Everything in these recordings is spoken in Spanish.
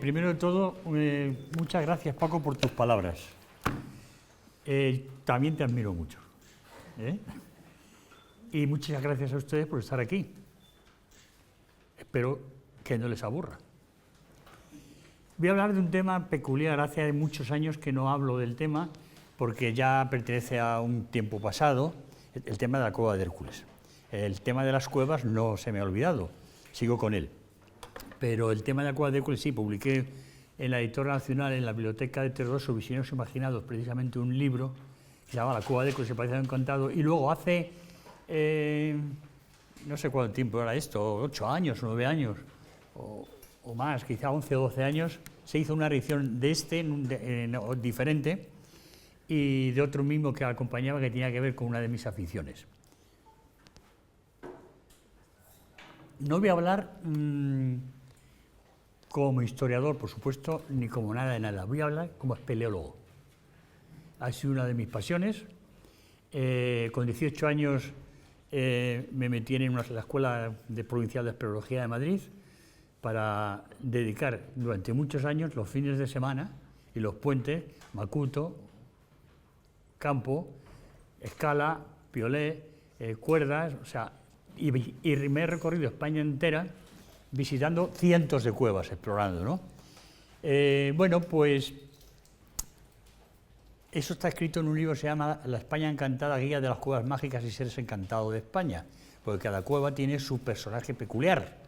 primero de todo, muchas gracias, Paco, por tus palabras. También te admiro mucho. Y muchas gracias a ustedes por estar aquí. Espero que no les aburra. Voy a hablar de un tema peculiar. Hace muchos años que no hablo del tema, porque ya pertenece a un tiempo pasado, el tema de la cueva de Hércules. El tema de las cuevas no se me ha olvidado, sigo con él. Pero el tema de la cueva de Hércules sí, publiqué en la Editorial Nacional, en la Biblioteca de Terroso, Visiones Imaginados, precisamente un libro que se llama La cueva de Hércules, se parece a Encantado, y luego hace, no sé cuánto tiempo era esto, 8 años, 9 años, o más, quizá 11 o 12 años, se hizo una edición de diferente y de otro mismo que acompañaba, que tenía que ver con una de mis aficiones. No voy a hablar como historiador, por supuesto, ni como nada de nada. Voy a hablar como espeleólogo. Ha sido una de mis pasiones. Con 18 años me metí en la Escuela Provincial de Espeleología de Madrid para dedicar durante muchos años los fines de semana y los puentes, Macuto, Campo, Escala, Piolé, Cuerdas, o sea, y me he recorrido España entera visitando cientos de cuevas, explorando, ¿no? Bueno, pues eso está escrito en un libro que se llama La España Encantada, Guía de las Cuevas Mágicas y Seres Encantados de España, porque cada cueva tiene su personaje peculiar,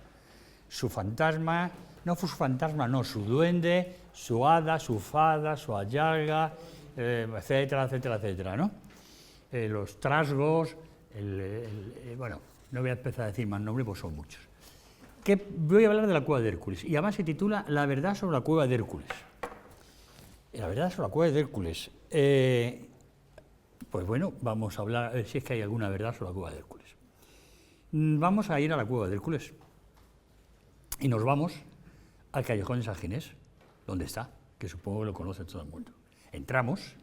su fantasma, no, su duende, su hada, su fada, su ayalga, etcétera, etcétera, etcétera, ¿no? Los trasgos, bueno, no voy a empezar a decir más nombres, pues son muchos. Voy a hablar de la cueva de Hércules, y además se titula La verdad sobre la cueva de Hércules. La verdad sobre la cueva de Hércules. Pues bueno, vamos a hablar, a ver si es que hay alguna verdad sobre la cueva de Hércules. Vamos a ir a la cueva de Hércules, y nos vamos al Callejón de San Ginés, donde está, que supongo que lo conoce todo el mundo. Entramos,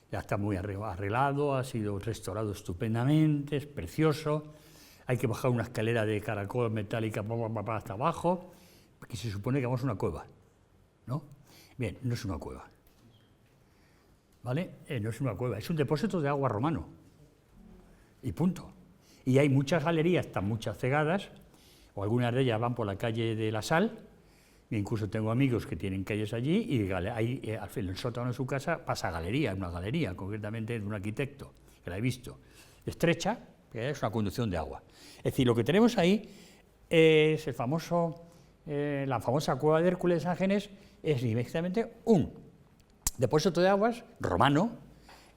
ya está muy arreglado, ha sido restaurado estupendamente, es precioso. Hay que bajar una escalera de caracol metálica hasta abajo, porque se supone que vamos a una cueva, ¿no? Bien, no es una cueva, ¿vale? No es una cueva, es un depósito de agua romano, y punto. Y hay muchas galerías, están muchas cegadas, o algunas de ellas van por la calle de la Sal, e incluso tengo amigos que tienen calles allí, y ahí, en el sótano de su casa pasa galería, una galería, concretamente de un arquitecto, que la he visto, estrecha, que es una conducción de agua. Es decir, lo que tenemos ahí es la famosa cueva de Hércules de San Ginés, es directamente un depósito de aguas romano,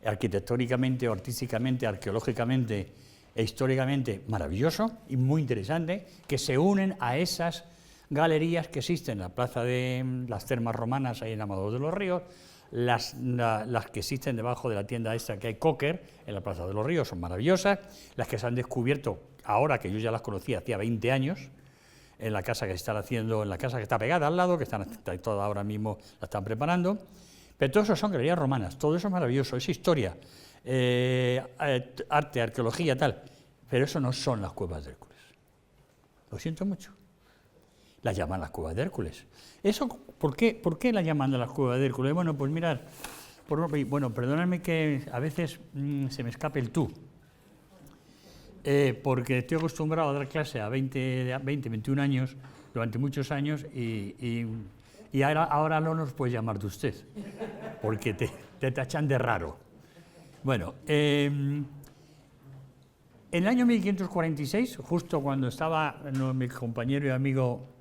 arquitectónicamente, artísticamente, arqueológicamente e históricamente maravilloso y muy interesante, que se unen a esas galerías que existen en la plaza de las termas romanas, ahí en Amador de los Ríos, las que existen debajo de la tienda esta que hay Cocker, en la plaza de los Ríos, son maravillosas, las que se han descubierto ahora, que yo ya las conocía hacía 20 años, en la casa que se están haciendo, en la casa que está pegada al lado, que están toda ahora mismo la están preparando, pero todo eso son galerías romanas, todo eso es maravilloso, es historia, arte, arqueología, tal, pero eso no son las cuevas de Hércules. Lo siento mucho. Las llaman las cuevas de Hércules. Eso, ¿por qué las llaman las cuevas de Hércules? Bueno, pues mirad, bueno, perdonadme que a veces se me escape el tú, porque estoy acostumbrado a dar clase a 21 años, durante muchos años, y ahora no nos puedes llamar de usted, porque te tachan de raro. Bueno, en el año 1546, justo cuando estaba mi compañero y amigo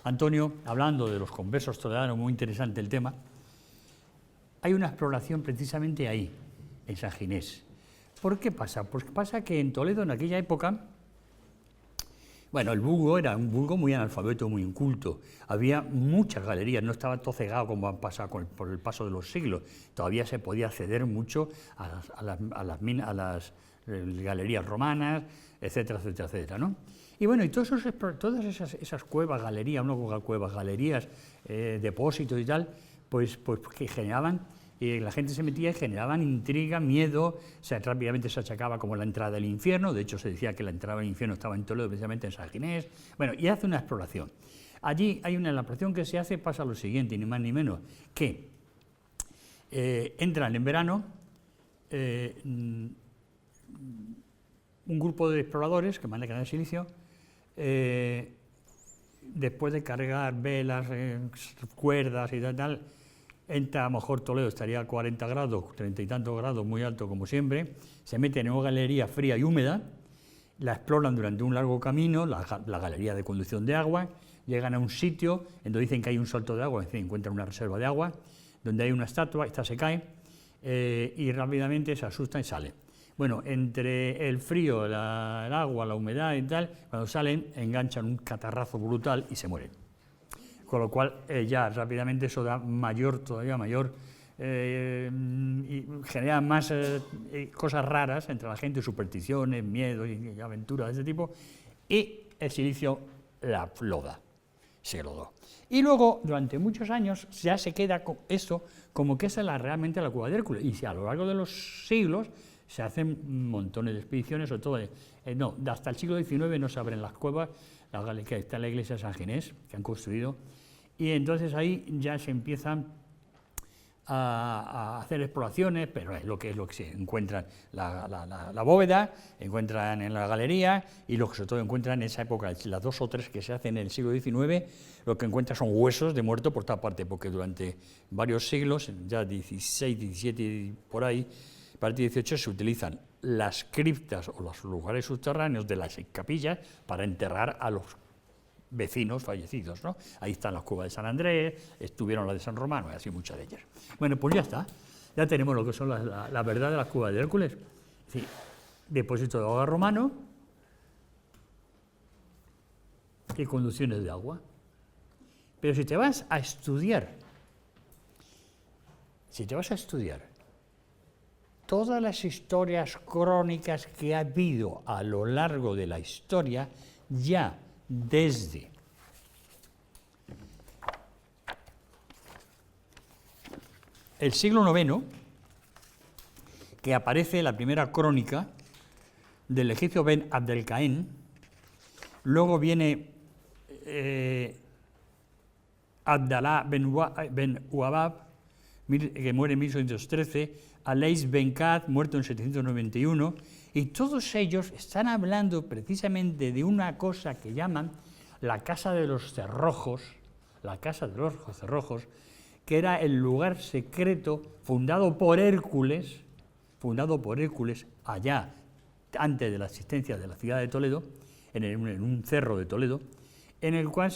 Antonio hablando de los conversos toledanos, muy interesante el tema, hay una exploración precisamente ahí, en San Ginés. ¿Por qué pasa? Pues pasa que en Toledo, en aquella época, bueno, el vulgo era un vulgo muy analfabeto, muy inculto. Había muchas galerías, no estaba todo cegado como han pasado por el paso de los siglos. Todavía se podía acceder mucho a las galerías romanas, etcétera, etcétera, etcétera, ¿no? Y bueno, y todas esas cuevas, galerías, galerías, depósitos y tal, pues que generaban, la gente se metía y generaban intriga, miedo, rápidamente se achacaba como la entrada del infierno, de hecho se decía que la entrada del infierno estaba en Toledo, precisamente en San Ginés, bueno, y hace una exploración. Allí hay una elaboración que se hace, pasa lo siguiente, ni más ni menos, que entran en verano un grupo de exploradores que manejan el silicio, después de cargar velas, cuerdas y tal, entra, a lo mejor Toledo estaría a 40 grados, 30 y tantos grados, muy alto como siempre, se meten en una galería fría y húmeda, la exploran durante un largo camino, la galería de conducción de agua, llegan a un sitio en donde dicen que hay un salto de agua, es decir, encuentran una reserva de agua, donde hay una estatua, esta se cae, y rápidamente se asustan y salen. Bueno, entre el frío, el agua, la humedad y tal, cuando salen enganchan un catarrazo brutal y se mueren. Con lo cual ya rápidamente eso da todavía mayor, y genera más cosas raras entre la gente, supersticiones, miedos y aventuras de ese tipo, y el silicio se lodó. Y luego, durante muchos años, ya se queda con eso como que esa es realmente la cueva de Hércules, y a lo largo de los siglos se hacen montones de expediciones, sobre todo, hasta el siglo XIX no se abren las cuevas, que está en la iglesia de San Ginés, que han construido, y entonces ahí ya se empiezan a hacer exploraciones, pero es lo que se encuentran la bóveda, encuentran en la galería, y lo que sobre todo encuentran en esa época, las 2 o 3 que se hacen en el siglo XIX, lo que encuentran son huesos de muertos por toda parte, porque durante varios siglos, ya 16, 17 y por ahí, a partir de 18 se utilizan las criptas o los lugares subterráneos de las capillas para enterrar a los vecinos fallecidos, ¿no? Ahí están las cuevas de San Andrés, estuvieron las de San Romano, y así muchas de ellas. Bueno, pues ya está, ya tenemos lo que son la verdad de las cuevas de Hércules. Sí, depósito de agua romano y conducciones de agua. Pero si te vas a estudiar todas las historias crónicas que ha habido a lo largo de la historia, ya desde el siglo IX, que aparece la primera crónica del egipcio Ben Abdelkaen, luego viene Abdalá Ben Uabab, que muere en 1813, Aleix Ben Kad, muerto en 791, y todos ellos están hablando precisamente de una cosa que llaman la Casa de los Cerrojos, que era el lugar secreto fundado por Hércules allá, antes de la existencia de la ciudad de Toledo, en un cerro de Toledo, en el cual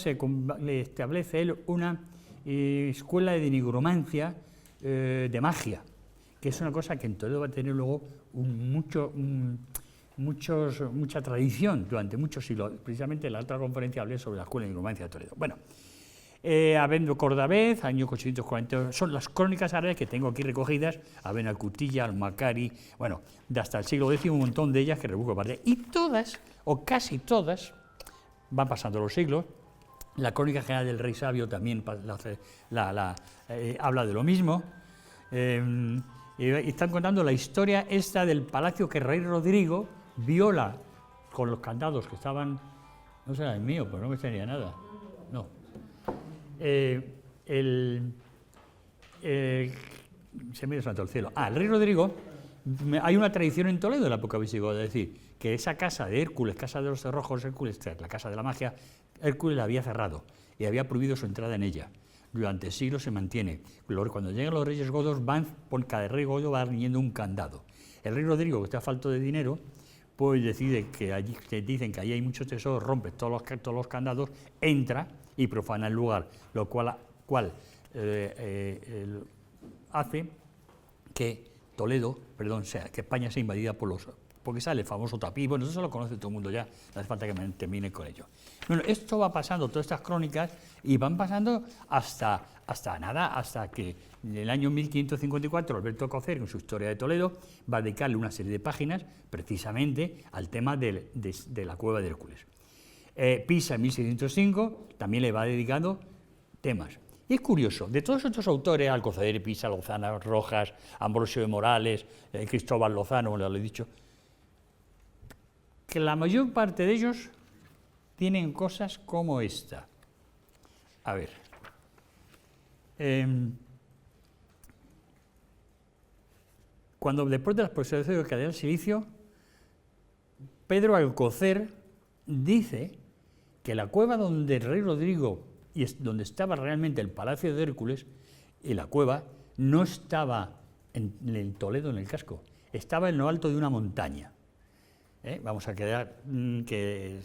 le establece él una escuela de nigromancia, de magia, que es una cosa que en Toledo va a tener luego mucha tradición durante muchos siglos. Precisamente en la otra conferencia hablé sobre la escuela de nigromancia de Toledo. Bueno, Abendo Cordavez, año 840, son las crónicas árabes que tengo aquí recogidas, Aben al-Cutilla, al-Macari, bueno, de hasta el siglo X, un montón de ellas que rebusco aparte. Y todas, o casi todas, van pasando los siglos. La Crónica General del Rey Sabio también habla de lo mismo. Y están contando la historia esta del palacio que el rey Rodrigo viola con los candados que estaban, no será el mío, pero no me tenía nada, no. Se me dio santo el cielo. El rey Rodrigo, hay una tradición en Toledo de la época visigoda, es decir, que esa casa de Hércules, casa de los cerrojos Hércules, la casa de la magia, Hércules la había cerrado y había prohibido su entrada en ella. Durante siglos se mantiene. Cuando llegan los reyes godos, por cada rey godo va riñendo un candado. El rey Rodrigo, que está falto de dinero, pues decide que allí, que dicen que allí hay muchos tesoros, rompe todos los candados, entra y profana el lugar, lo cual hace que que España sea invadida porque sale el famoso tapí. Bueno, eso lo conoce todo el mundo ya, no hace falta que me termine con ello. Bueno, esto va pasando, todas estas crónicas, y van pasando hasta que en el año 1554 Alberto Cocer, en su Historia de Toledo, va a dedicarle una serie de páginas precisamente al tema de la cueva de Hércules. Pisa, en 1605, también le va dedicando temas. Y es curioso, de todos estos autores, Alcocer, Pisa, Lozana, Rojas, Ambrosio de Morales, Cristóbal Lozano, como lo he dicho, que la mayor parte de ellos tienen cosas como esta. A ver. Cuando después de la exposición de cadena del silicio, Pedro Alcocer dice que la cueva donde el rey Rodrigo y donde estaba realmente el palacio de Hércules, y la cueva no estaba en Toledo, en el casco, estaba en lo alto de una montaña. Vamos a quedar que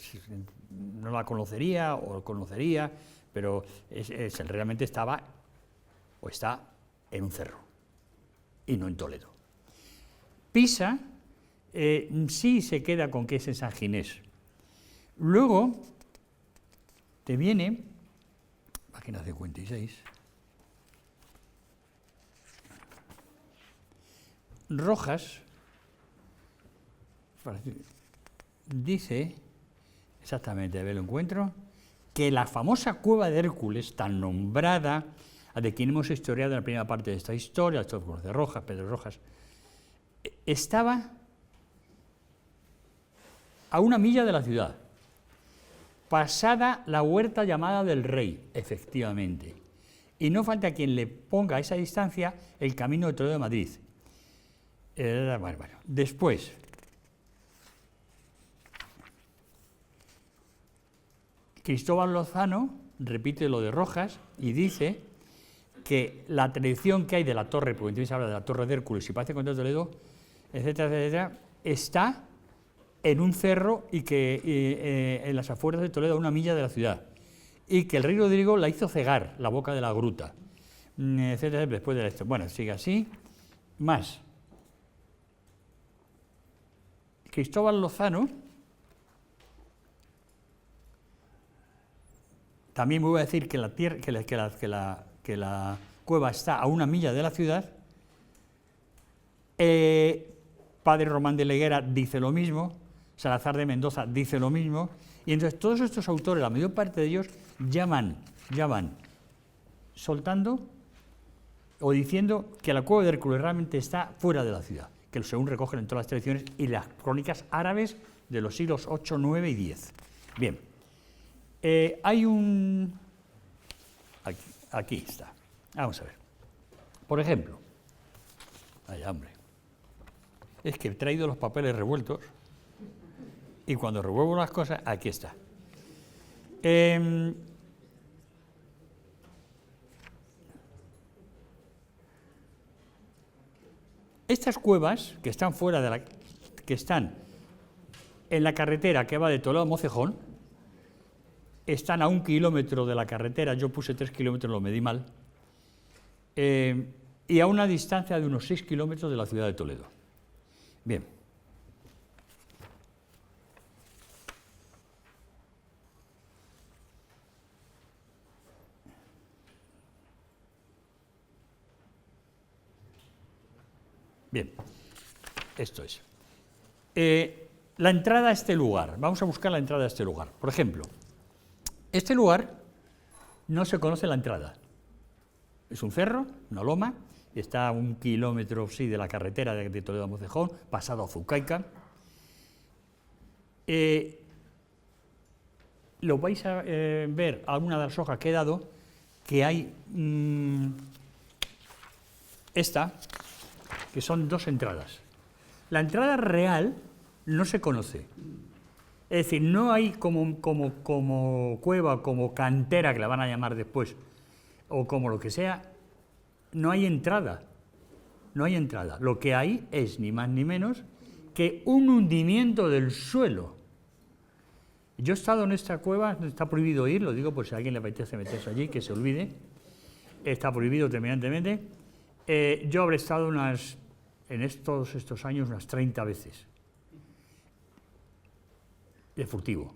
no la conocería o conocería, pero realmente estaba o está en un cerro y no en Toledo. Pisa sí se queda con que es en San Ginés. Luego te viene, página 56, Rojas dice, exactamente, a ver, lo encuentro, que la famosa cueva de Hércules, tan nombrada, de quien hemos historiado en la primera parte de esta historia, esto de Rojas, Pedro Rojas, estaba a 1 milla de la ciudad, pasada la huerta llamada del Rey, efectivamente, y no falta quien le ponga a esa distancia el camino de Toledo de Madrid. Bueno. Después, Cristóbal Lozano repite lo de Rojas y dice que la tradición que hay de la torre, porque entonces habla de la torre de Hércules y Palacio de Toledo, etcétera, etcétera, está en un cerro y que en las afueras de Toledo, a 1 milla de la ciudad, y que el rey Rodrigo la hizo cegar, la boca de la gruta, etcétera, después de esto. Bueno, sigue así. Más. Cristóbal Lozano también voy a decir que la cueva está a 1 milla de la ciudad. Padre Román de Leguera dice lo mismo, Salazar de Mendoza dice lo mismo, y entonces todos estos autores, la mayor parte de ellos, ya van soltando o diciendo que la cueva de Hércules realmente está fuera de la ciudad, que según recogen en todas las tradiciones y las crónicas árabes de los siglos 8, 9 y 10. Bien, hay un... Aquí está. Vamos a ver. Por ejemplo, ay, hombre, es que he traído los papeles revueltos y cuando revuelvo las cosas, aquí está. Estas cuevas que están fuera de la, que están en la carretera que va de Toledo a Mocejón, están a 1 kilómetro de la carretera, yo puse 3 kilómetros, lo medí mal, y a una distancia de unos 6 kilómetros de la ciudad de Toledo. Bien. Bien, esto es. La entrada a este lugar, vamos a buscar la entrada a este lugar. Por ejemplo, este lugar no se conoce la entrada. Es un cerro, una loma, está a 1 kilómetro, sí, de la carretera de Toledo a Mocejón, pasado a Zucaica. Lo vais a ver, alguna de las hojas que he dado, que hay esta, que son 2 entradas. La entrada real no se conoce. Es decir, no hay como cueva, como cantera, que la van a llamar después, o como lo que sea, no hay entrada. No hay entrada. Lo que hay es, ni más ni menos, que un hundimiento del suelo. Yo he estado en esta cueva, está prohibido ir, lo digo por si a alguien le apetece meterse allí, que se olvide. Está prohibido terminantemente. Yo habré estado en estos años unas 30 veces. De furtivo.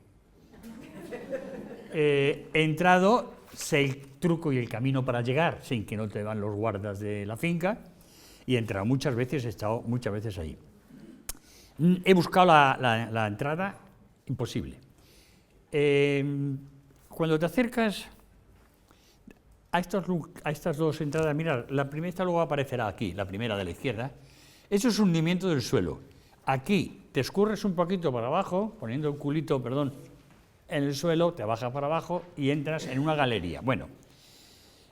He entrado, sé el truco y el camino para llegar, sin que no te van los guardas de la finca, y he entrado muchas veces, he estado muchas veces ahí. He buscado la entrada, imposible. Cuando te acercas a estas 2 entradas, mirad, la primera, esta luego aparecerá aquí, la primera de la izquierda. Eso es hundimiento del suelo. Aquí te escurres un poquito para abajo, poniendo el culito, perdón, en el suelo, te bajas para abajo y entras en una galería. Bueno,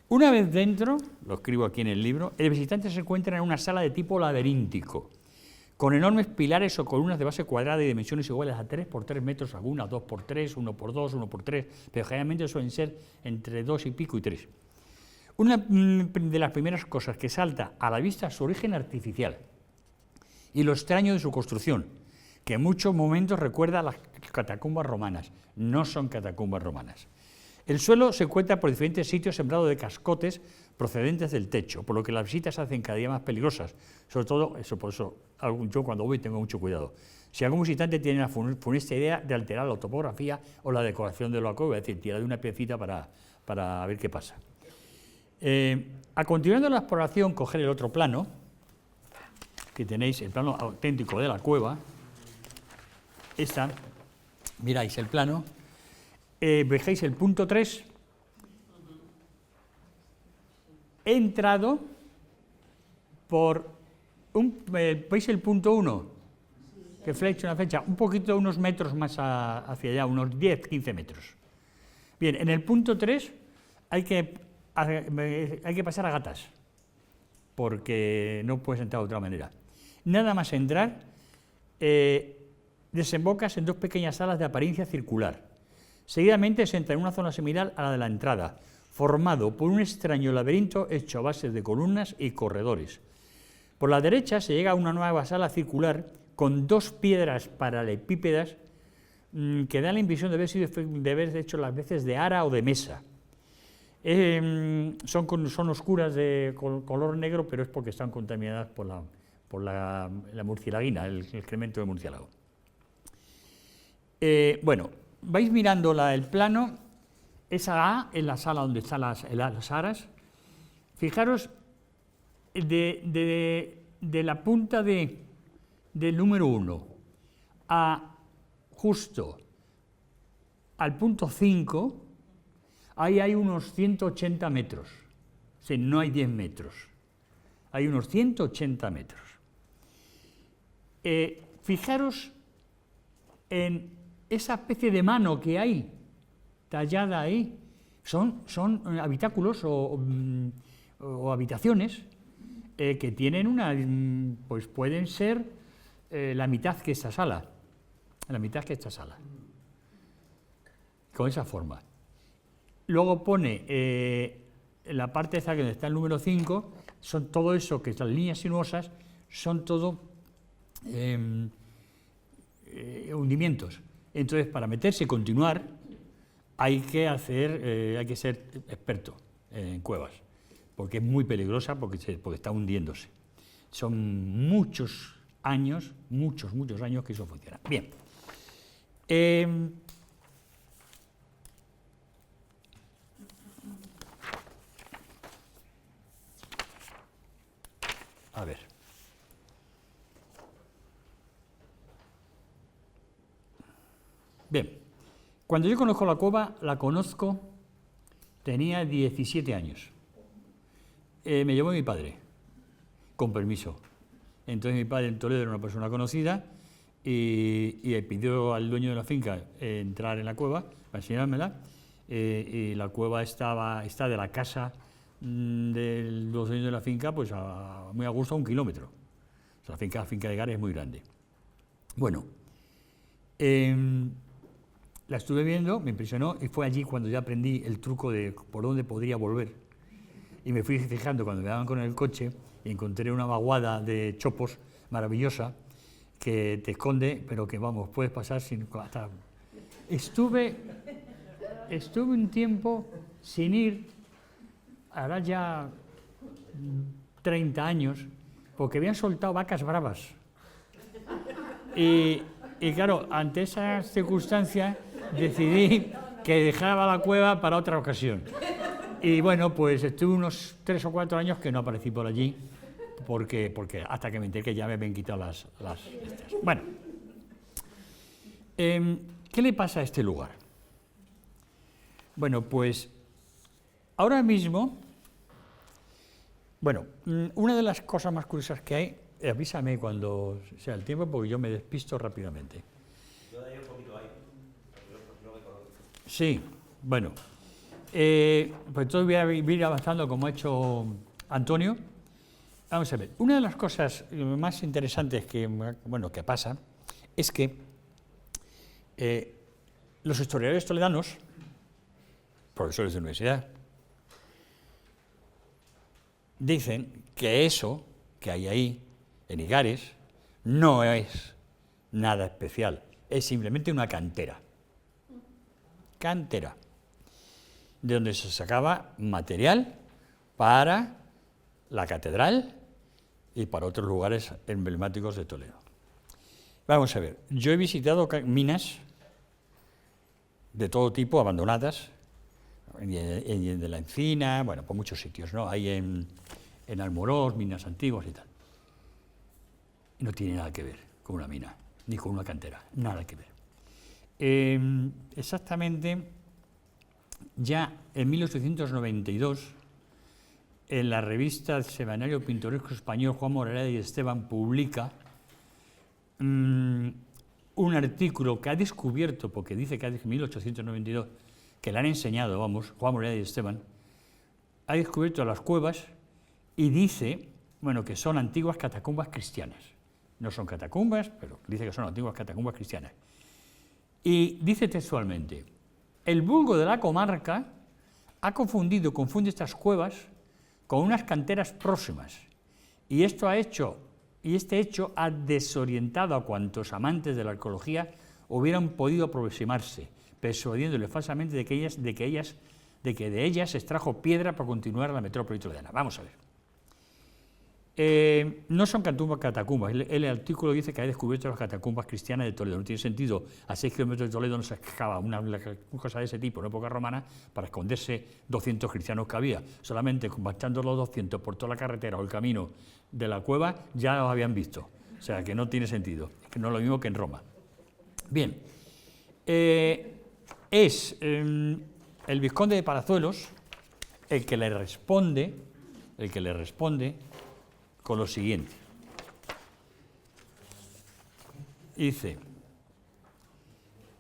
una vez dentro, lo escribo aquí en el libro, el visitante se encuentra en una sala de tipo laberíntico, con enormes pilares o columnas de base cuadrada y dimensiones iguales a 3 por 3 metros, algunas 2 por 3, 1 por 2, 1 por 3, pero generalmente suelen ser entre 2 y pico y 3. Una de las primeras cosas que salta a la vista es su origen artificial y lo extraño de su construcción, que en muchos momentos recuerda a las catacumbas romanas. No son catacumbas romanas. El suelo se encuentra por diferentes sitios sembrado de cascotes procedentes del techo, por lo que las visitas se hacen cada día más peligrosas. Sobre todo, por eso yo cuando voy tengo mucho cuidado. Si algún visitante tiene la funesta idea de alterar la topografía o la decoración de la cueva, es decir, tirar de una piecita para ver qué pasa. A continuación de la exploración, coger el otro plano, que tenéis, el plano auténtico de la cueva. Miráis el plano, vejáis el punto 3, he entrado por, ¿veis el punto 1? Que flecha una flecha, un poquito, unos metros más hacia allá, unos 10, 15 metros. Bien, en el punto 3 hay que pasar a gatas, porque no puedes entrar de otra manera. Nada más entrar, desembocas en dos pequeñas salas de apariencia circular. Seguidamente se entra en una zona similar a la de la entrada, formado por un extraño laberinto hecho a base de columnas y corredores. Por la derecha se llega a una nueva sala circular con dos piedras paralelepípedas que dan la impresión de haber hecho las veces de ara o de mesa. Son oscuras de color negro, pero es porque están contaminadas por la murcielaguina, el excremento de murciélago. Bueno, vais mirando el plano, esa A es la sala donde están las aras. Fijaros, de la punta del número 1 justo al punto 5, ahí hay unos 180 metros. O sea, no hay 10 metros, hay unos 180 metros. Fijaros en esa especie de mano que hay tallada ahí, son habitáculos o habitaciones que tienen pues pueden ser la mitad que esta sala, con esa forma. Luego pone la parte esa donde está el número 5, son todo eso, que estas líneas sinuosas, son todo hundimientos. Entonces, para meterse y continuar, hay que ser experto en cuevas, porque es muy peligrosa, porque está hundiéndose. Son muchos años que eso funciona. Bien. A ver. Bien, cuando yo conozco la cueva, tenía 17 años. Me llevó mi padre, con permiso. Entonces mi padre en Toledo era una persona conocida y pidió al dueño de la finca entrar en la cueva para enseñármela. Y la cueva está de la casa de los dueños de la finca pues muy a gusto a 1 kilómetro. O sea, la finca de Gare es muy grande. Bueno, la estuve viendo, me impresionó y fue allí cuando ya aprendí el truco de por dónde podría volver. Y me fui fijando cuando me daban con el coche y encontré una vaguada de chopos maravillosa que te esconde, pero que vamos, puedes pasar sin... Estuve un tiempo sin ir, ahora ya 30 años, porque habían soltado vacas bravas. Y claro, ante esas circunstancias decidí que dejaba la cueva para otra ocasión. Y bueno, pues estuve unos 3 o 4 años que no aparecí por allí, porque hasta que me enteré que ya me habían quitado las estas. Bueno, ¿qué le pasa a este lugar? Bueno, pues ahora mismo, una de las cosas más curiosas que hay, avísame cuando sea el tiempo, porque yo me despisto rápidamente. Yo daría un poquito ahí. Sí, bueno. Pues entonces voy a ir avanzando como ha hecho Antonio. Vamos a ver, una de las cosas más interesantes que pasa es que los historiadores toledanos, profesores de universidad, dicen que eso que hay ahí, en Igares, no es nada especial, es simplemente una cantera. Cantera, de donde se sacaba material para la catedral y para otros lugares emblemáticos de Toledo. Vamos a ver, yo he visitado minas de todo tipo, abandonadas, de la Encina, bueno, por muchos sitios, ¿no? Hay en Almorós, minas antiguas y tal. No tiene nada que ver con una mina, ni con una cantera, nada que ver. Exactamente, ya en 1892, en la revista Semanario Pintoresco Español, Juan Moraleda y Esteban publica un artículo que ha descubierto, porque dice que en 1892, que le han enseñado, vamos, Juan Moraleda y Esteban, ha descubierto las cuevas y dice, bueno, que son antiguas catacumbas cristianas. No son catacumbas, pero dice que son antiguas catacumbas cristianas. Y dice textualmente, el vulgo de la comarca confunde estas cuevas con unas canteras próximas, y este hecho ha desorientado a cuantos amantes de la arqueología hubieran podido aproximarse, persuadiéndole falsamente de que de ellas se extrajo piedra para continuar la metrópoli toledana. Vamos a ver. No son catacumbas. El artículo dice que ha descubierto las catacumbas cristianas de Toledo. No tiene sentido. A 6 kilómetros de Toledo no se excava una cosa de ese tipo en época romana para esconderse 200 cristianos que había. Solamente marchando los 200 por toda la carretera o el camino de la cueva ya los habían visto. O sea, que no tiene sentido. Es que no es lo mismo que en Roma. Bien. Es el vizconde de Palazuelos el que le responde con lo siguiente. Dice,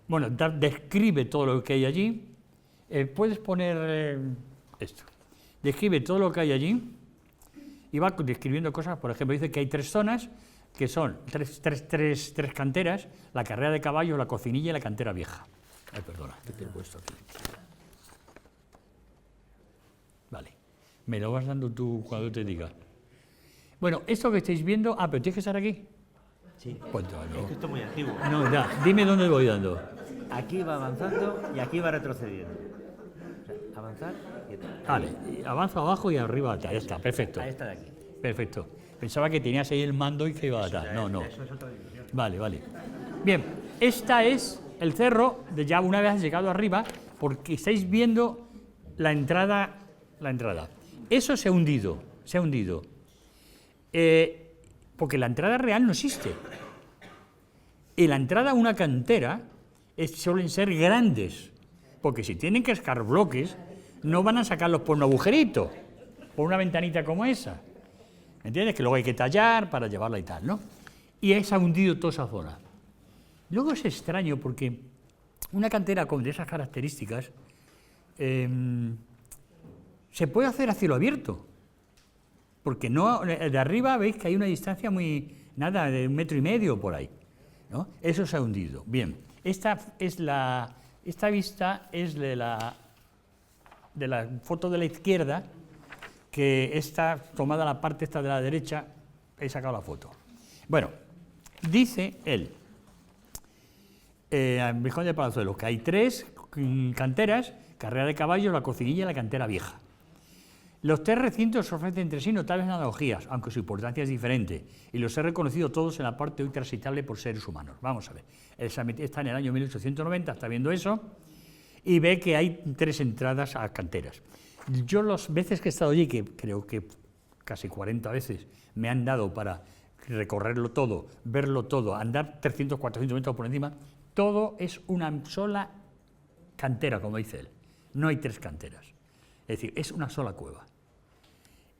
bueno, describe todo lo que hay allí. Puedes poner esto. Describe todo lo que hay allí y va describiendo cosas. Por ejemplo, dice que hay 3 zonas, que son tres canteras: la carrera de caballos, la cocinilla y la cantera vieja. Ay, perdona, que te he puesto aquí. Vale, me lo vas dando tú cuando te diga. Bueno, esto que estáis viendo... pero tienes que estar aquí. Sí, pues no. Es que esto es muy antiguo. No, ya, dime dónde voy dando. Aquí va avanzando y aquí va retrocediendo. O sea, avanzar y atrás. Vale, avanza abajo y arriba atrás. Ya está, perfecto. A esta de aquí. Perfecto. Pensaba que tenías ahí el mando y que iba a atrás. No. Eso es otra dimensión. Vale. Bien, esta es el cerro de ya una vez llegado arriba, porque estáis viendo la entrada. Eso se ha hundido. Porque la entrada real no existe. Y la entrada a una cantera suelen ser grandes, porque si tienen que escar bloques, no van a sacarlos por un agujerito, por una ventanita como esa. ¿Me entiendes? Que luego hay que tallar para llevarla y tal, ¿no? Y se ha hundido toda esa zona. Luego es extraño porque una cantera con esas características se puede hacer a cielo abierto. Porque no, de arriba veis que hay una distancia de 1,5 metros por ahí, ¿no? Eso se ha hundido. Bien, esta vista es de la foto de la izquierda, que está tomada la parte esta de la derecha, he sacado la foto. Bueno, dice él, al vizconde de Palazuelos, que hay 3 canteras: carrera de caballos, la cocinilla y la cantera vieja. Los 3 recintos ofrecen entre sí notables analogías, aunque su importancia es diferente, y los he reconocido todos en la parte hoy transitable por seres humanos. Vamos a ver, está en el año 1890, está viendo eso, y ve que hay 3 entradas a canteras. Yo las veces que he estado allí, que creo que casi 40 veces me han dado para recorrerlo todo, verlo todo, andar 300, 400 metros por encima, todo es una sola cantera, como dice él. No hay 3 canteras. Es decir, es una sola cueva.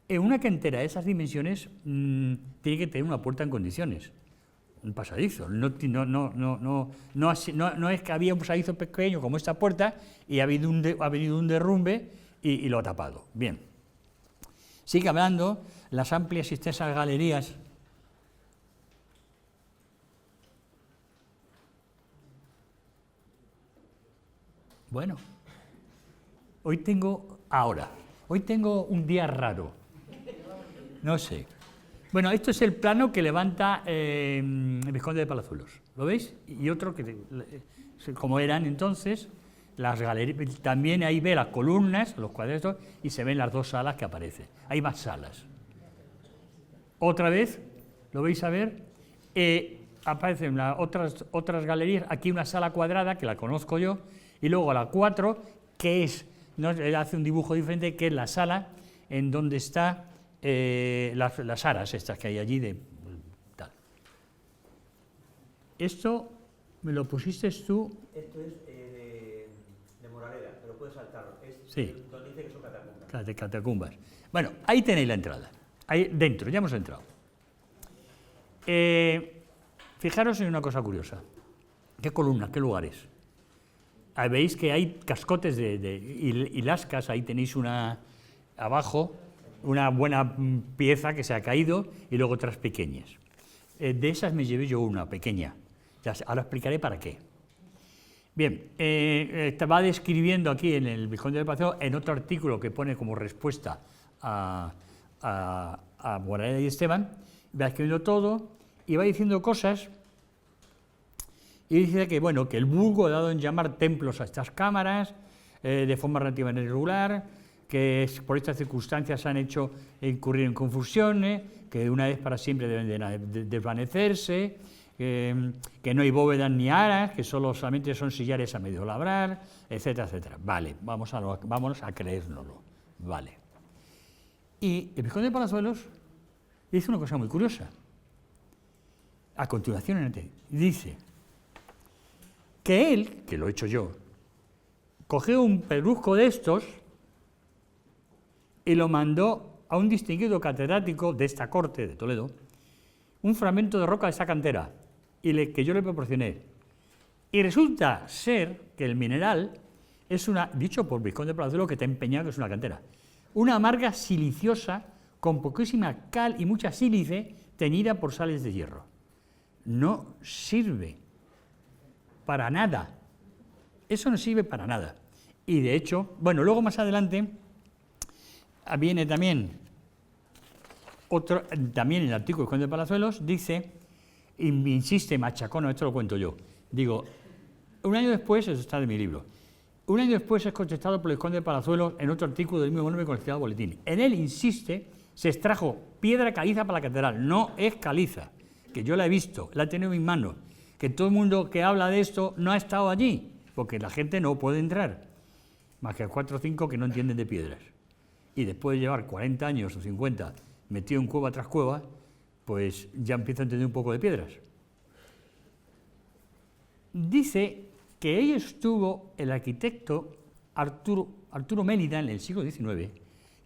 En una cantera de esas dimensiones tiene que tener una puerta en condiciones. un pasadizo. No es que había un pasadizo pequeño como esta puerta y ha venido un derrumbe y lo ha tapado. Bien. Sigue hablando, las amplias y extensas galerías. Bueno, hoy tengo un día raro. No sé. Bueno, esto es el plano que levanta el Vizconde de Palazuelos, ¿lo veis? Y otro que, como eran entonces, las galerías, también ahí ve las columnas, los cuadros, y se ven las dos salas que aparecen. Hay más salas. Otra vez, ¿lo veis a ver? Aparecen otras galerías, aquí una sala cuadrada, que la conozco yo, y luego la 4, que es, ¿no? Él hace un dibujo diferente, que es la sala en donde está las aras estas que hay allí de tal. Esto me lo pusiste tú. Esto es de Moraleda, pero puedes saltarlo. Sí. Donde dice que son catacumbas. Catacumbas. Bueno, ahí tenéis la entrada. Ahí dentro, ya hemos entrado. Fijaros en una cosa curiosa. ¿Qué columnas, qué lugares? Ahí veis que hay cascotes y lascas, ahí tenéis una abajo, una buena pieza que se ha caído y luego otras pequeñas. De esas me llevé yo una pequeña. Ahora explicaré para qué. Bien, va describiendo aquí en el Vizconde del Palazuelos, en otro artículo que pone como respuesta a Moraleda y Esteban, va escribiendo todo y va diciendo cosas. Y dice que, bueno, que el vulgo ha dado en llamar templos a estas cámaras de forma relativamente irregular, que por estas circunstancias han hecho incurrir en confusiones, que de una vez para siempre deben de desvanecerse, que no hay bóvedas ni aras, que solamente son sillares a medio labrar, etcétera, etcétera. Vale, vámonos a creérnoslo. Vale. Y el Vizconde de Palazuelos dice una cosa muy curiosa. A continuación, dice que él, que lo he hecho yo, cogió un pedrusco de estos y lo mandó a un distinguido catedrático de esta corte de Toledo, un fragmento de roca de esa cantera, que yo le proporcioné. Y resulta ser que el mineral es dicho por Vizconde de Palazuelos, que te ha empeñado que es una cantera, una amarga siliciosa con poquísima cal y mucha sílice teñida por sales de hierro. No sirve para nada. Eso no sirve para nada. Y de hecho, bueno, luego más adelante viene también también en el artículo de Vizconde de Palazuelos, dice, y insiste Machacono, esto lo cuento yo, digo, un año después, eso está de mi libro, un año después es contestado por el Vizconde de Palazuelos en otro artículo del mismo nombre con el citado boletín. En él insiste, se extrajo piedra caliza para la catedral, no es caliza, que yo la he visto, la he tenido en mis manos, que todo el mundo que habla de esto no ha estado allí, porque la gente no puede entrar, más que 4 o 5 que no entienden de piedras. Y después de llevar 40 años o 50 metido en cueva tras cueva, pues ya empieza a entender un poco de piedras. Dice que ahí estuvo el arquitecto Arturo Mélida en el siglo XIX,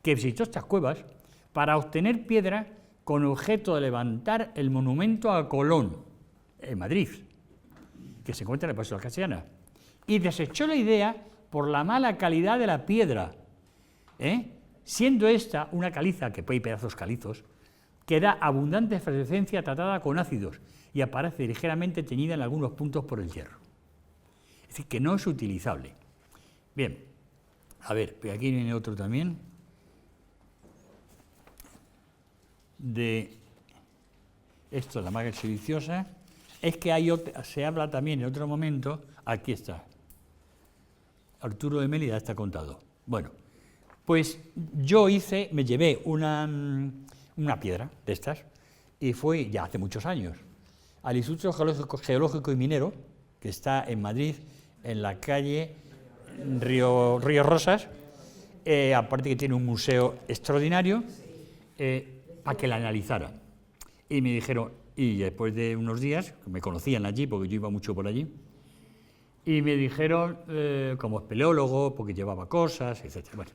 que visitó estas cuevas para obtener piedra con objeto de levantar el monumento a Colón, en Madrid, que se encuentra en el Paseo de la Castellana, y desechó la idea por la mala calidad de la piedra, siendo esta una caliza, que hay pedazos calizos, que da abundante efervescencia tratada con ácidos y aparece ligeramente teñida en algunos puntos por el hierro. Es decir, que no es utilizable. Bien, a ver, aquí viene otro también, de esto, la maga siliciosa. Es que se habla también en otro momento, aquí está, Arturo de Mélida está contado. Bueno, pues yo me llevé una piedra de estas y fui, ya hace muchos años, al Instituto Geológico y Minero, que está en Madrid, en la calle Río Rosas, aparte que tiene un museo extraordinario, para que la analizara. Y me dijeron, y después de unos días, me conocían allí, porque yo iba mucho por allí, y me dijeron, como espeleólogo, porque llevaba cosas, etc. Bueno,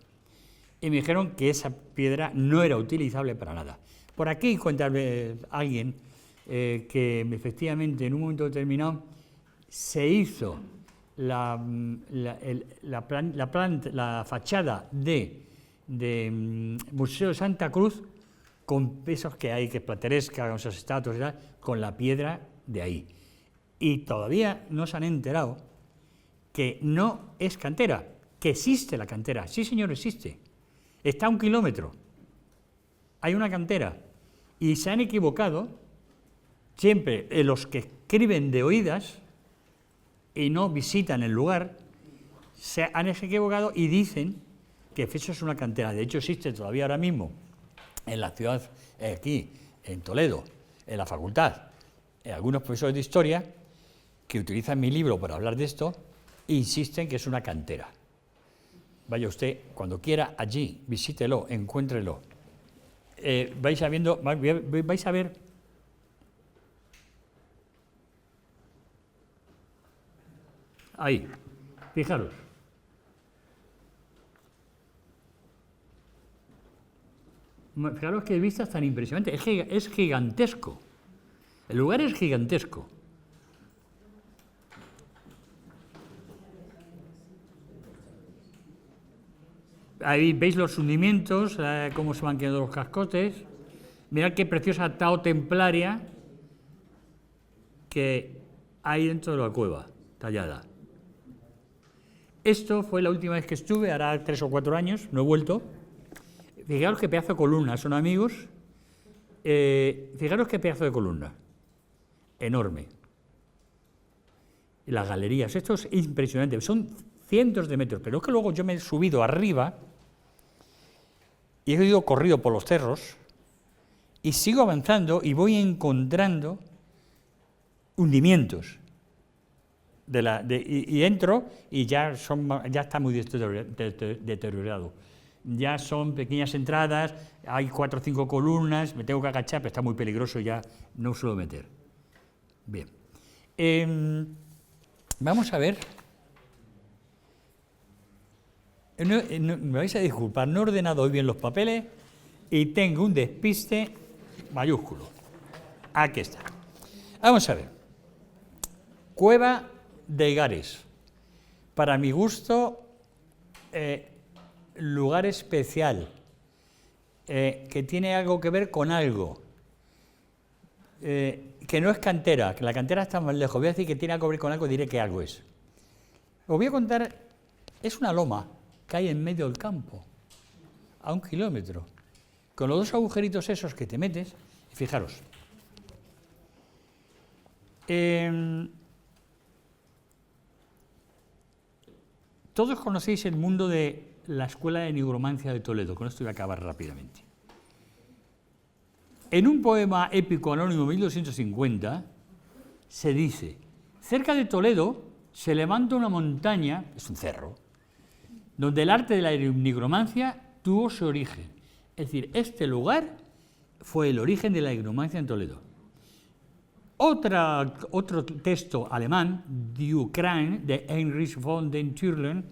y me dijeron que esa piedra no era utilizable para nada. Por aquí cuenta alguien que efectivamente en un momento determinado se hizo la fachada de Museo de Santa Cruz con esos que hay, que es plateresca, con esas estatuas y tal, con la piedra de ahí. Y todavía no se han enterado que no es cantera, que existe la cantera. Sí, señor, existe. Está a 1 kilómetro. Hay una cantera. Y se han equivocado siempre los que escriben de oídas y no visitan el lugar, se han equivocado y dicen que eso es una cantera. De hecho, existe todavía ahora mismo en la ciudad, aquí, en Toledo, en la facultad, algunos profesores de historia que utilizan mi libro para hablar de esto e insisten que es una cantera. Vaya usted, cuando quiera, allí, visítelo, encuéntrelo. Vais a ver. Ahí, fijaros. Fijaros qué vistas tan impresionantes. Es gigantesco. El lugar es gigantesco. Ahí veis los hundimientos, cómo se van quedando los cascotes. Mirad qué preciosa tao templaria que hay dentro de la cueva, tallada. Esto fue la última vez que estuve, hará 3 o 4 años, no he vuelto. Fijaros qué pedazo de columna, son amigos. Fijaros qué pedazo de columna, enorme. Y las galerías, esto es impresionante, son cientos de metros, pero es que luego yo me he subido arriba y he ido corrido por los cerros y sigo avanzando y voy encontrando hundimientos. Y entro y ya está muy deteriorado. Ya son pequeñas entradas, hay 4 o 5 columnas, me tengo que agachar, pero está muy peligroso, ya no suelo meter. Bien. Vamos a ver. Me vais a disculpar, no he ordenado hoy bien los papeles y tengo un despiste mayúsculo. Aquí está. Vamos a ver. Cueva de Igares. Para mi gusto, lugar especial, que tiene algo que ver con algo, que no es cantera, que la cantera está más lejos. Voy a decir que tiene algo que ver con algo, diré que algo es. Os voy a contar, es una loma que hay en medio del campo, a 1 kilómetro, con los 2 agujeritos esos que te metes, y fijaros. Todos conocéis el mundo de la Escuela de Nigromancia de Toledo, con esto voy a acabar rápidamente. En un poema épico anónimo 1250 se dice: cerca de Toledo se levanta una montaña, es un cerro, donde el arte de la nigromancia tuvo su origen. Es decir, este lugar fue el origen de la nigromancia en Toledo. Otro texto alemán, Die Ukraine, de Heinrich von den Türlen,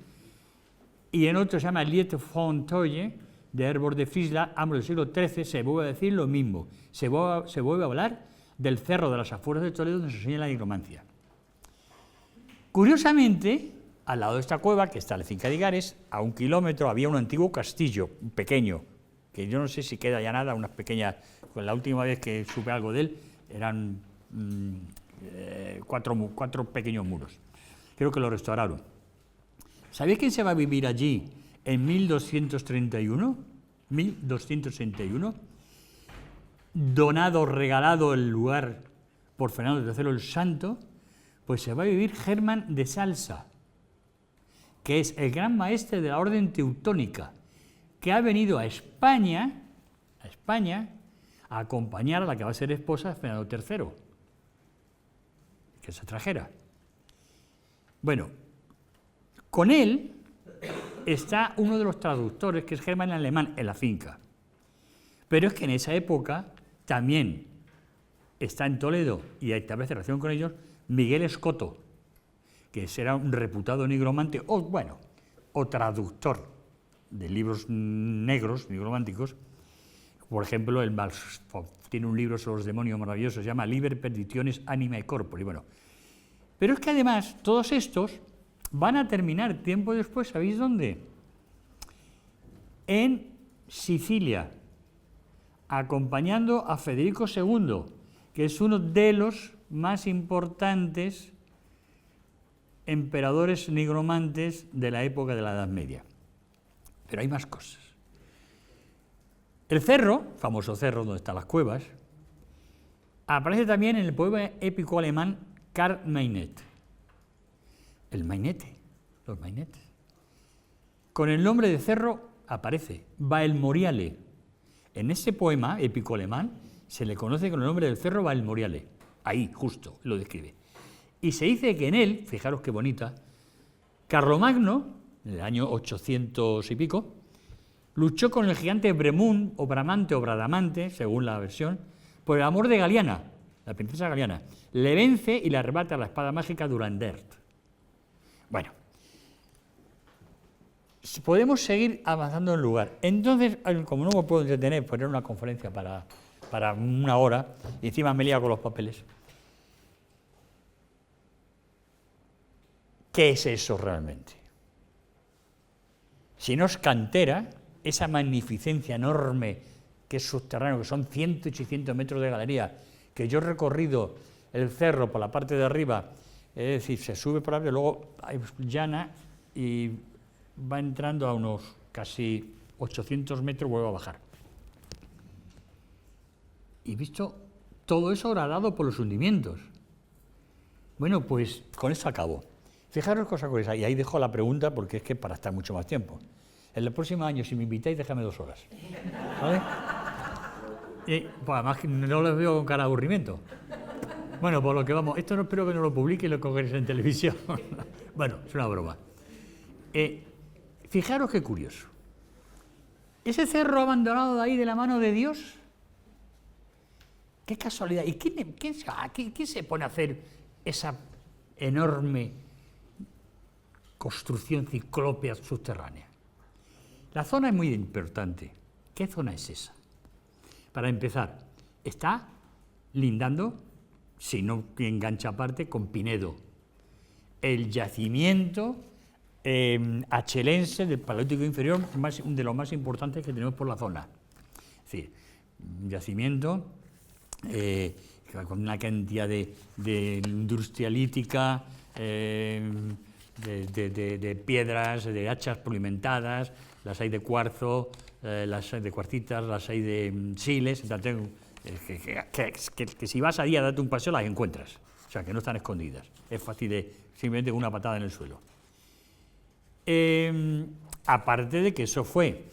y en otro se llama Lied von Toye, de Herbert de Friesland, ambos del siglo XIII, se vuelve a decir lo mismo. Se vuelve a hablar del cerro de las afueras de Toledo donde se enseña la nigromancia. Curiosamente, al lado de esta cueva, que está en la finca de Igares, a 1 kilómetro había un antiguo castillo, pequeño, que yo no sé si queda ya nada, unas pequeñas, pues la última vez que supe algo de él, eran 4 pequeños muros. Creo que lo restauraron. ¿Sabéis quién se va a vivir allí en 1231? 1261. Donado, regalado el lugar por Fernando III el Santo, pues se va a vivir Germán de Salsa, que es el gran maestre de la orden teutónica, que ha venido a España a acompañar a la que va a ser esposa de Fernando III, que es extranjera. Bueno, con él está uno de los traductores, que es Germán alemán, en la finca. Pero es que en esa época también está en Toledo y establece relación con ellos Miguel Escoto, que será un reputado nigromante, o traductor de libros negros, nigrománticos, Por ejemplo, tiene un libro sobre los demonios maravilloso, se llama Liber Perditionis Animae Corpori. Bueno, pero es que además todos estos van a terminar tiempo después, ¿sabéis dónde? En Sicilia, acompañando a Federico II, que es uno de los más importantes emperadores nigromantes de la época de la Edad Media. Pero hay más cosas. El cerro, famoso cerro donde están las cuevas, aparece también en el poema épico alemán Karl Mainet. El mainete, los mainetes. Con el nombre de cerro aparece Valmoriale. En ese poema épico alemán se le conoce con el nombre del cerro Valmoriale. Ahí, justo, lo describe. Y se dice que en él, fijaros qué bonita, Carlomagno, en el año 800 y pico, luchó con el gigante Bremún, o Bramante, o Bradamante, según la versión, por el amor de Galiana, la princesa Galiana. Le vence y le arrebata la espada mágica Durandert. Bueno, podemos seguir avanzando en el lugar. Entonces, como no me puedo entretener, poner una conferencia para una hora, y encima me lía con los papeles. ¿Qué es eso realmente? Si no es cantera, esa magnificencia enorme que es subterráneo, que son 100 y 600 metros de galería, que yo he recorrido el cerro por la parte de arriba, es decir, se sube por arriba, luego hay llana y va entrando a unos casi 800 metros, vuelve a bajar. Y visto todo eso horadado por los hundimientos. Bueno, pues con esto acabo. Fijaros cosa curiosa, y ahí dejo la pregunta porque es que para estar mucho más tiempo. En el próximo año, si me invitáis, déjame 2 horas. ¿Vale? Y, pues además que no les veo con cara de aburrimiento. Bueno, por lo que vamos, esto no espero que no lo publique y lo cogeréis en televisión. Bueno, es una broma. Fijaros qué curioso. Ese cerro abandonado de ahí de la mano de Dios, qué casualidad. ¿Y quién se pone a hacer esa enorme construcción ciclópea subterránea? La zona es muy importante. ¿Qué zona es esa? Para empezar, está lindando, si no engancha aparte, con Pinedo, el yacimiento achelense del Paleolítico Inferior, de los más importantes que tenemos por la zona. Es decir, un yacimiento con una cantidad de industria lítica, de piedras, de hachas pulimentadas, las hay de cuarzo, las hay de cuarcitas, las hay de siles, que si vas allí a darte un paseo las encuentras, o sea, que no están escondidas, es fácil de simplemente una patada en el suelo. Aparte de que eso fue,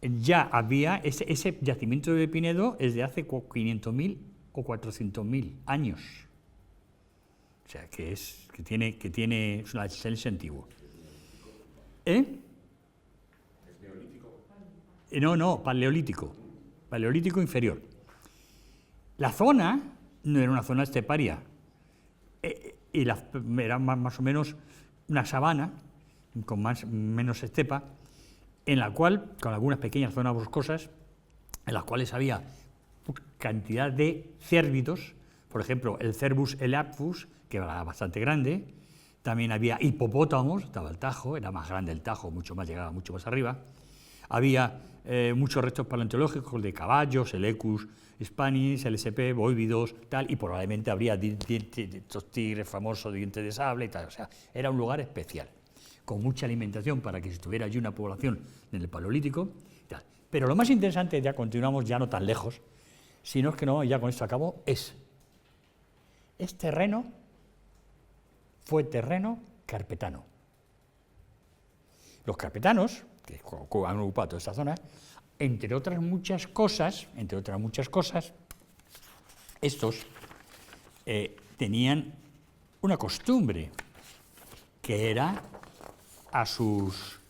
ya había, ese yacimiento de Pinedo es de hace 500.000 o 400.000 años, o sea, que tiene es un achelense antiguo. ¿Es neolítico? No, paleolítico inferior. La zona no era una zona esteparia, era más o menos una sabana, con menos estepa, en la cual, con algunas pequeñas zonas boscosas, en las cuales había cantidad de cérvidos, por ejemplo, el Cervus elaphus, que era bastante grande, también había hipopótamos, estaba el Tajo, era más grande el Tajo, llegaba mucho más arriba, había muchos restos paleontológicos de caballos, el Equus hispanis, el SP, bóvidos, tal, y probablemente habría estos tigres famosos de dientes de sable y tal, o sea, era un lugar especial, con mucha alimentación para que estuviera allí una población en el Paleolítico, tal. Pero lo más interesante, ya continuamos, ya no tan lejos, sino es que no, ya con esto acabo, fue terreno carpetano. Los carpetanos, que han ocupado toda esta zona, entre otras muchas cosas, estos tenían una costumbre, que era a sus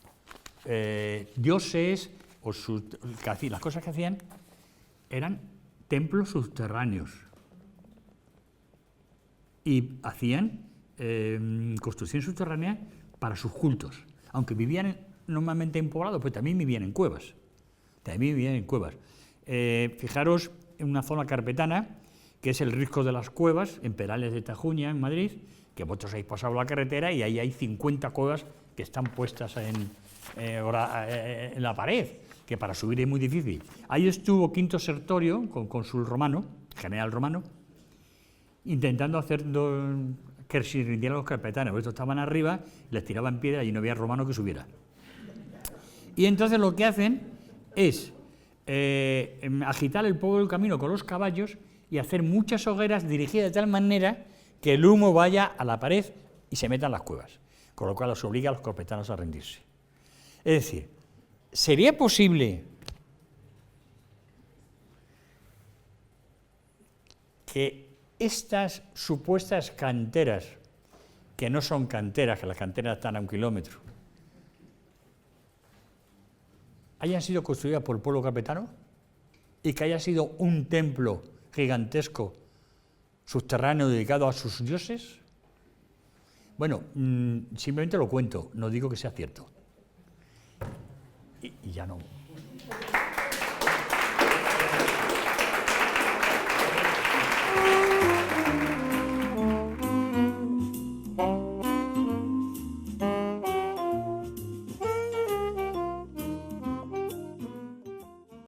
dioses, o las cosas que hacían eran templos subterráneos. Y hacían construcción subterránea para sus cultos. Aunque vivían normalmente en poblados, pues también vivían en cuevas. Fijaros en una zona carpetana, que es el Risco de las Cuevas, en Perales de Tajuña, en Madrid, que vosotros habéis pasado la carretera y ahí hay 50 cuevas que están puestas en la pared, que para subir es muy difícil. Ahí estuvo Quinto Sertorio, cónsul romano, general romano, intentando hacer que se rindieran los carpetanos. Estos estaban arriba, les tiraban piedra y no había romano que subiera. Y entonces lo que hacen es agitar el polvo del camino con los caballos y hacer muchas hogueras dirigidas de tal manera que el humo vaya a la pared y se meta en las cuevas, con lo cual los obliga a los carpetanos a rendirse. Es decir, ¿sería posible que estas supuestas canteras, que no son canteras, que las canteras están a 1 kilómetro, hayan sido construidas por el pueblo carpetano y que haya sido un templo gigantesco subterráneo dedicado a sus dioses? Bueno, simplemente lo cuento, no digo que sea cierto. Y ya no.